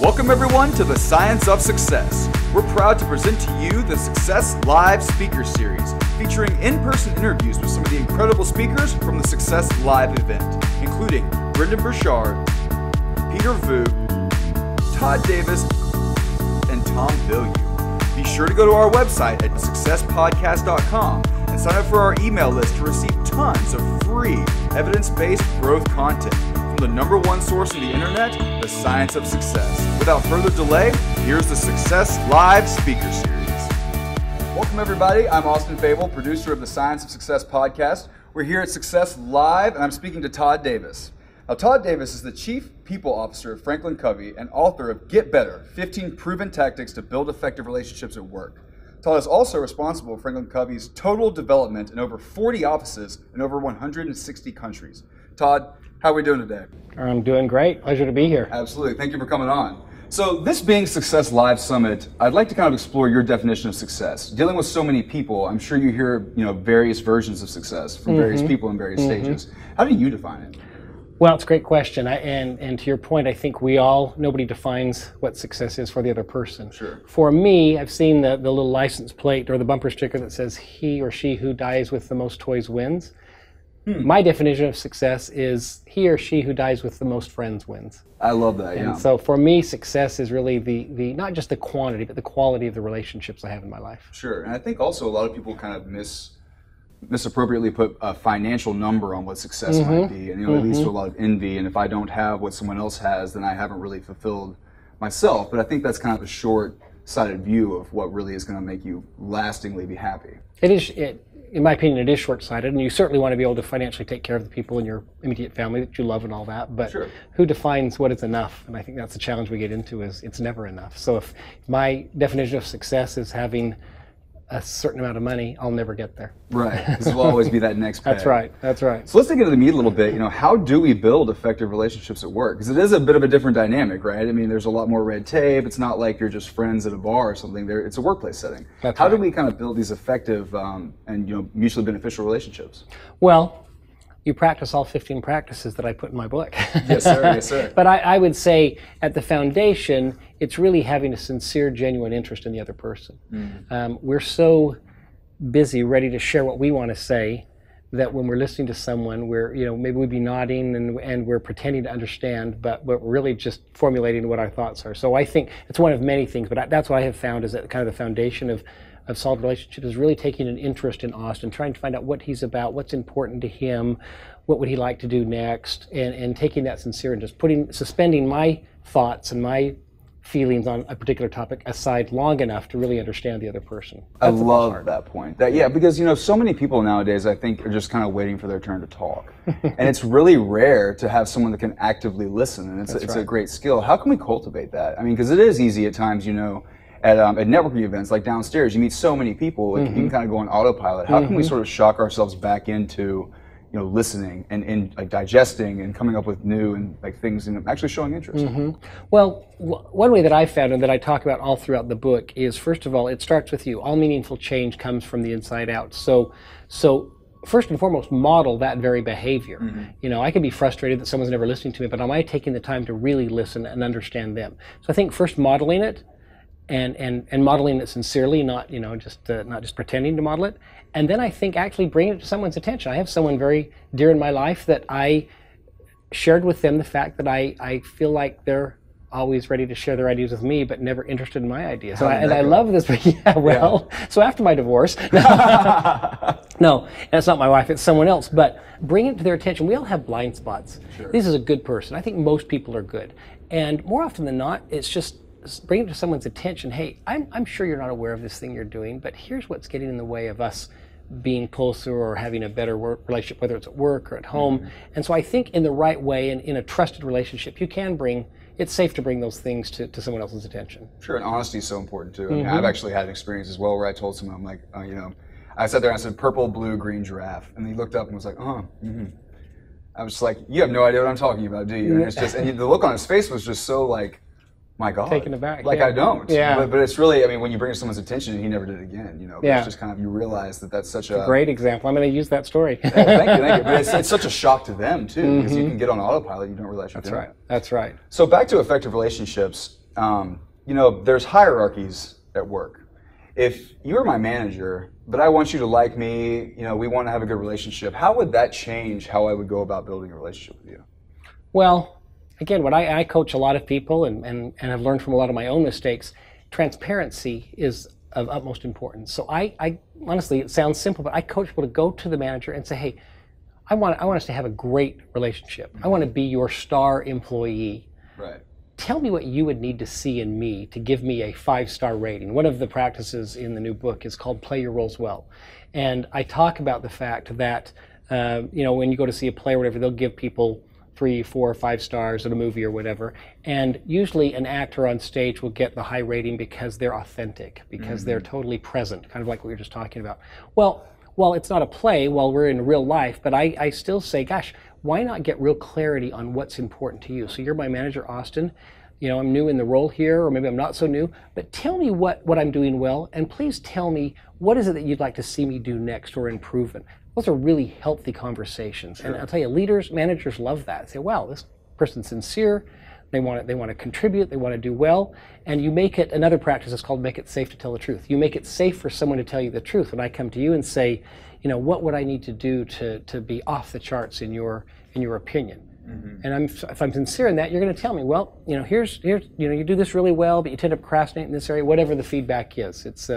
Welcome everyone to the Science of Success. We're proud to present to you the Success Live Speaker Series, featuring in-person interviews with some of the incredible speakers from the Success Live event, including Brendan Burchard, Peter Vu, Todd Davis, and Tom Bilyeu. Be sure to go to our website at successpodcast.com and sign up for our email list to receive tons of free evidence-based growth content from the #1 source on the internet, the Science of Success. Without further delay, here's the Success Live Speaker Series. Welcome everybody, I'm Austin Fabel, producer of the Science of Success podcast. We're here at Success Live and I'm speaking to Todd Davis. Now, Todd Davis is the Chief People Officer of FranklinCovey and author of Get Better, 15 Proven Tactics to Build Effective Relationships at Work. Todd is also responsible for FranklinCovey's total development in over 40 offices in over 160 countries. Todd, how are we doing today? I'm doing great. Pleasure to be here. Absolutely. Thank you for coming on. So this being Success Live Summit, I'd like to kind of explore your definition of success. Dealing with so many people, I'm sure you hear various versions of success from various people in various stages. How do you define it? Well, it's a great question. And to your point, I think nobody defines what success is for the other person. Sure. For me, I've seen the little license plate or the bumper sticker that says, he or she who dies with the most toys wins. My definition of success is he or she who dies with the most friends wins. I love that, And so for me, success is really the not just the quantity, but the quality of the relationships I have in my life. Sure, and I think also a lot of people kind of misappropriately put a financial number on what success might be, and it leads to a lot of envy, and if I don't have what someone else has, then I haven't really fulfilled myself. But I think that's kind of a short-sighted view of what really is going to make you lastingly be happy. In my opinion, it is short-sighted, and you certainly want to be able to financially take care of the people in your immediate family that you love and all that, but who defines what is enough? And I think that's the challenge we get into, is it's never enough. So if my definition of success is having a certain amount of money, I'll never get there. Right. This will always be that next peg. That's right. That's right. So let's dig into the meat a little bit. How do we build effective relationships at work? Because it is a bit of a different dynamic, right? I mean, there's a lot more red tape. It's not like you're just friends at a bar or something. It's a workplace setting. How do we kind of build these effective and mutually beneficial relationships? Well, you practice all 15 practices that I put in my book. Yes, sir. Yes, sir. But I would say at the foundation, it's really having a sincere, genuine interest in the other person. We're so busy, ready to share what we want to say, that when we're listening to someone, maybe we'd be nodding and we're pretending to understand, but we're really just formulating what our thoughts are. So I think it's one of many things, but that's what I have found is that kind of the foundation of solid relationships is really taking an interest in Austin, trying to find out what he's about, what's important to him, what would he like to do next, and taking that sincere and just suspending my thoughts and my feelings on a particular topic aside long enough to really understand the other person. I love that point. Because so many people nowadays, I think, are just kind of waiting for their turn to talk. And it's really rare to have someone that can actively listen, and it's a great skill. How can we cultivate that? I mean, because it is easy at times, at networking events, like downstairs, you meet so many people, like you can kind of go on autopilot. How can we sort of shock ourselves back into, listening and like digesting and coming up with new and like things and actually showing interest? Well, one way that I found and that I talk about all throughout the book is, first of all, it starts with you. All meaningful change comes from the inside out. So first and foremost, model that very behavior. I can be frustrated that someone's never listening to me, but am I taking the time to really listen and understand them? So I think first modeling it, and modeling it sincerely, not just pretending to model it, and then I think actually bringing it to someone's attention. I have someone very dear in my life that I shared with them the fact that I feel like they're always ready to share their ideas with me, but never interested in my ideas. And I love this. So after my divorce, no, that's not my wife, it's someone else, but bring it to their attention. We all have blind spots. This is a good person. I think most people are good. And more often than not, it's just bring it to someone's attention. Hey, I'm sure you're not aware of this thing you're doing, but here's what's getting in the way of us being closer or having a better relationship, whether it's at work or at home. And so I think in the right way and in a trusted relationship, it's safe to bring those things to someone else's attention. Sure, and honesty is so important too. I mean, I've actually had an experience as well where I told someone, I'm like, I sat there and I said, purple, blue, green giraffe. And he looked up and was like, I was just like, you have no idea what I'm talking about, do you? And it's just, and the look on his face was just so like, my God. Taken aback. Like, I don't. But it's really, I mean, when you bring it to someone's attention, and he never did it again, It's just kind of, you realize that that's such a great example. I'm going to use that story. Thank you. But it's such a shock to them, too, because you can get on autopilot, you don't realize you're doing it. That's right. So back to effective relationships, there's hierarchies at work. If you're my manager, but I want you to like me, we want to have a good relationship, how would that change how I would go about building a relationship with you? Well, again, when I coach a lot of people and have learned from a lot of my own mistakes, transparency is of utmost importance. So I honestly, it sounds simple, but I coach people to go to the manager and say, hey, I want us to have a great relationship. Mm-hmm. I want to be your star employee. Right. Tell me what you would need to see in me to give me a 5-star rating. One of the practices in the new book is called Play Your Roles Well. And I talk about the fact that, when you go to see a play or whatever, they'll give people 3, 4, 5 stars in a movie or whatever. And usually an actor on stage will get the high rating because they're authentic, because they're totally present, kind of like what we were just talking about. Well, while it's not a play, while we're in real life, but I still say, gosh, why not get real clarity on what's important to you? So you're my manager, Austin. I'm new in the role here, or maybe I'm not so new, but tell me what I'm doing well, and please tell me what is it that you'd like to see me do next or improve in. Those are really healthy conversations. Sure. And I'll tell you, leaders, managers love that. They say, wow, this person's sincere. They want to contribute. They want to do well. And you make it, another practice is called make it safe to tell the truth. You make it safe for someone to tell you the truth. When I come to you and say, what would I need to do to be off the charts in your opinion? Mm-hmm. And if I'm sincere in that, you're going to tell me, well, here's you do this really well, but you tend to procrastinate in this area, whatever the feedback is. It's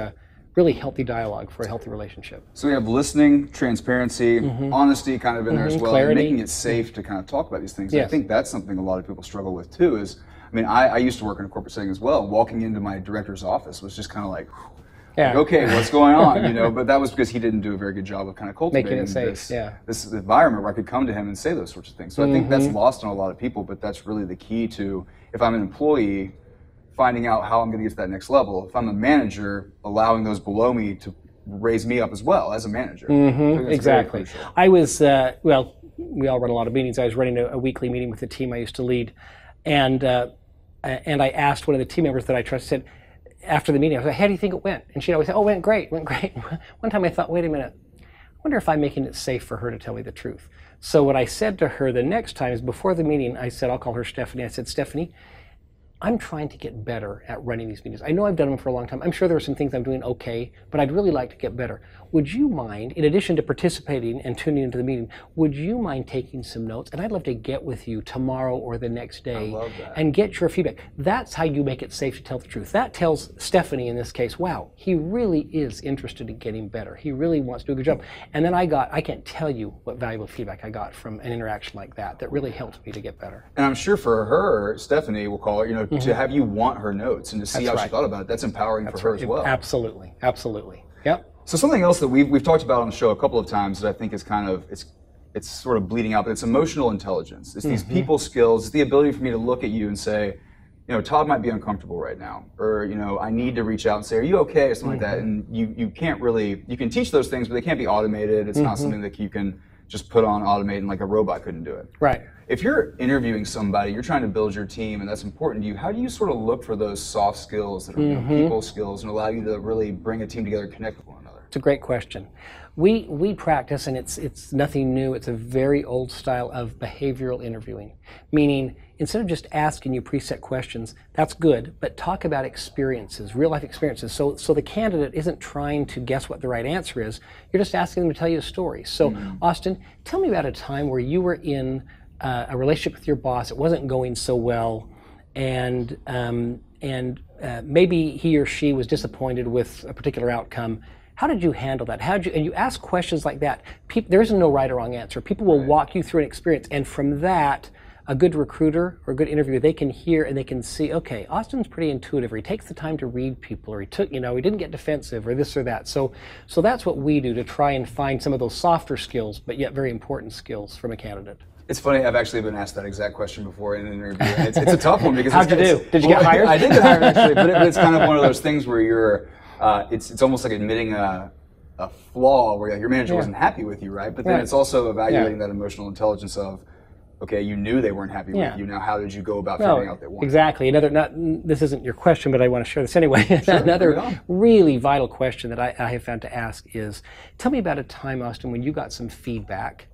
really healthy dialogue for a healthy relationship. So we have listening, transparency, honesty kind of in there as well, clarity. And making it safe to kind of talk about these things. Yes. I think that's something a lot of people struggle with too is, I used to work in a corporate setting as well. Walking into my director's office was just kind of like, okay, what's going on? But that was because he didn't do a very good job of kind of cultivating this environment where I could come to him and say those sorts of things. So I think that's lost on a lot of people, but that's really the key to, if I'm an employee, finding out how I'm going to get to that next level. If I'm a manager, allowing those below me to raise me up as well as a manager. Exactly. I was, we all run a lot of meetings. I was running a weekly meeting with the team I used to lead. And I asked one of the team members that I trusted, after the meeting, I was like, how do you think it went? And she'd always say, oh, went great. One time I thought, wait a minute, I wonder if I'm making it safe for her to tell me the truth. So what I said to her the next time is, before the meeting, I said, I'll call her Stephanie. I said, Stephanie, I'm trying to get better at running these meetings. I know I've done them for a long time. I'm sure there are some things I'm doing okay, but I'd really like to get better. Would you mind, in addition to participating and tuning into the meeting, would you mind taking some notes? And I'd love to get with you tomorrow or the next day and get your feedback. That's how you make it safe to tell the truth. That tells Stephanie in this case, wow, he really is interested in getting better. He really wants to do a good job. And then I can't tell you what valuable feedback I got from an interaction like that really helped me to get better. And I'm sure for her, Stephanie will call it, to have you want her notes and to see how she thought about it, that's empowering for her as well. Absolutely. Yep. So something else that we've talked about on the show a couple of times that I think is kind of, it's sort of bleeding out, but it's emotional intelligence. It's these people skills. It's the ability for me to look at you and say, Todd might be uncomfortable right now, or, I need to reach out and say, are you okay, or something like that. And you can't really, you can teach those things, but they can't be automated. It's not something that you can just put on automate and like a robot couldn't do it. Right. If you're interviewing somebody, you're trying to build your team, and that's important to you, how do you sort of look for those soft skills that are people skills and allow you to really bring a team together and connect with one another? It's a great question. We practice, and it's nothing new. It's a very old style of behavioral interviewing, meaning instead of just asking you preset questions, that's good, but talk about experiences, real life experiences. So the candidate isn't trying to guess what the right answer is. You're just asking them to tell you a story. So Austin, tell me about a time where you were in a relationship with your boss. It wasn't going so well, and maybe he or she was disappointed with a particular outcome. How did you handle that? And you ask questions like that. There isn't no right or wrong answer. People will walk you through an experience, and from that, a good recruiter or a good interviewer, they can hear and they can see, okay, Austin's pretty intuitive, or he takes the time to read people, or he didn't get defensive, or this or that. So that's what we do to try and find some of those softer skills, but yet very important skills from a candidate. It's funny, I've actually been asked that exact question before in an interview. It's a tough one because how'd you do? Did you get hired? I did get hired actually, but it's kind of one of those things where you're, it's almost like admitting a flaw where your manager wasn't happy with you, right? But then it's also evaluating that emotional intelligence of, okay, you knew they weren't happy with you. Now, how did you go about figuring out they weren't? Exactly. This isn't your question, but I want to share this anyway. Sure, another really vital question that I have found to ask is, tell me about a time, Austin, when you got some feedback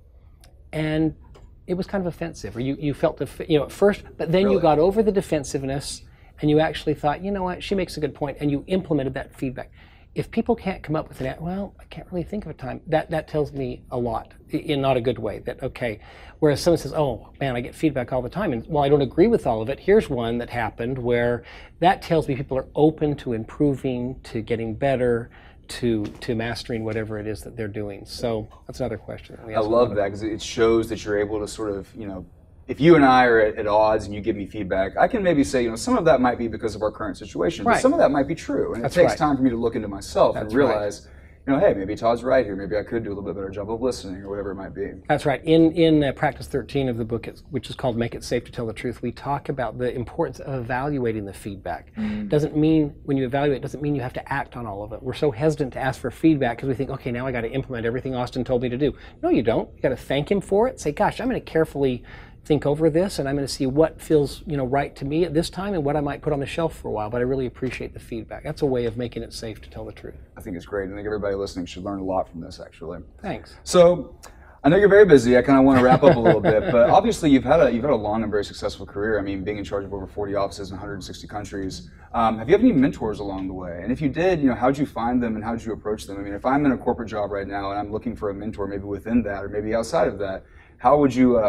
and it was kind of offensive, or you felt at first, but then you got over the defensiveness and you actually thought, you know what, she makes a good point, and you implemented that feedback. If people can't come up with well, I can't really think of a time, that tells me a lot, in not a good way, that, okay. Whereas someone says, oh man, I get feedback all the time, and while I don't agree with all of it, here's one that happened where that tells me people are open to improving, to getting better, to mastering whatever it is that they're doing. So that's another question. I love that, because it shows that you're able to sort of, if you and I are at odds and you give me feedback, I can maybe say, some of that might be because of our current situation, but some of that might be true. And it takes time for me to look into myself and realize, hey, maybe Todd's right here. Maybe I could do a little bit better job of listening, or whatever it might be. That's right. In Practice 13 of the book, which is called Make It Safe to Tell the Truth, we talk about the importance of evaluating the feedback. Doesn't mean, when you evaluate, doesn't mean you have to act on all of it. We're so hesitant to ask for feedback because we think, okay, now I got to implement everything Austin told me to do. No, you don't. You got to thank him for it. Say, gosh, I'm going to carefully think over this, and I'm going to see what feels right to me at this time and what I might put on the shelf for a while, but I really appreciate the feedback. That's a way of making it safe to tell the truth. I think it's great. I think everybody listening should learn a lot from this, actually. Thanks. So, I know you're very busy. I kind of want to wrap up a little bit, but obviously you've had a long and very successful career. I mean, being in charge of over 40 offices in 160 countries. Have you had any mentors along the way? And if you did, how'd you find them and how'd you approach them? I mean, if I'm in a corporate job right now and I'm looking for a mentor, maybe within that or maybe outside of that, how would you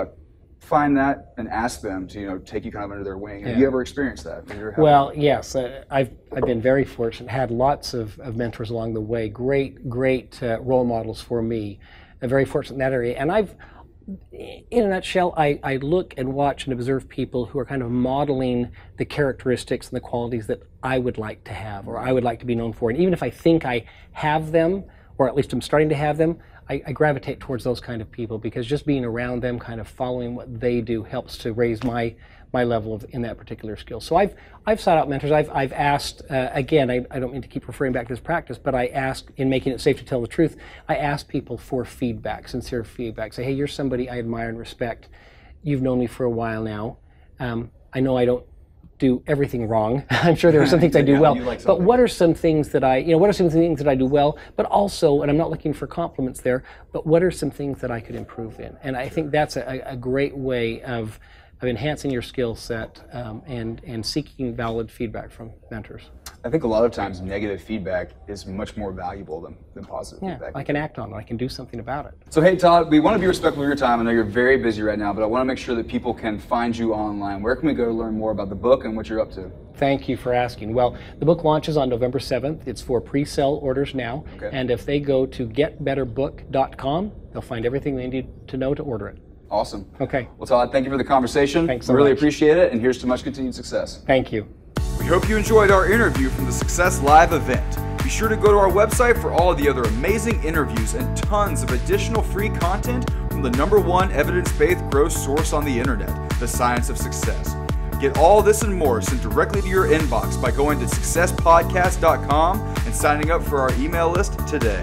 find that and ask them to take you kind of under their wing? Have you ever experienced that? Well, yes, I've been very fortunate, had lots of mentors along the way, great role models for me. I'm very fortunate in that area, and in a nutshell, I look and watch and observe people who are kind of modeling the characteristics and the qualities that I would like to have, or I would like to be known for. And even if I think I have them, or at least I'm starting to have them, I gravitate towards those kind of people, because just being around them, kind of following what they do, helps to raise my level in that particular skill. So I've sought out mentors. I've asked, again, I don't mean to keep referring back to this practice, but I asked, in Making It Safe to Tell the Truth, I asked people for feedback, sincere feedback. Say, hey, you're somebody I admire and respect. You've known me for a while now. I know I don't do everything wrong. I'm sure there are some things I do well, but what are some things that what are some things that I do well, but also, and I'm not looking for compliments there, but what are some things that I could improve in? And I think that's a great way of enhancing your skill set and seeking valid feedback from mentors. I think a lot of times negative feedback is much more valuable than positive feedback. I can act on it. I can do something about it. So hey, Todd, we want to be respectful of your time. I know you're very busy right now, but I want to make sure that people can find you online. Where can we go to learn more about the book and what you're up to? Thank you for asking. Well, the book launches on November 7th. It's for pre-sale orders now. And if they go to getbetterbook.com, they'll find everything they need to know to order it. Awesome. Okay. Well, Todd, thank you for the conversation. Thanks so much. Really much. Appreciate it, and here's to much continued success. Thank you. We hope you enjoyed our interview from the Success Live event. Be sure to go to our website for all of the other amazing interviews and tons of additional free content from the #1 evidence-based growth source on the internet, The Science of Success. Get all this and more sent directly to your inbox by going to successpodcast.com and signing up for our email list today.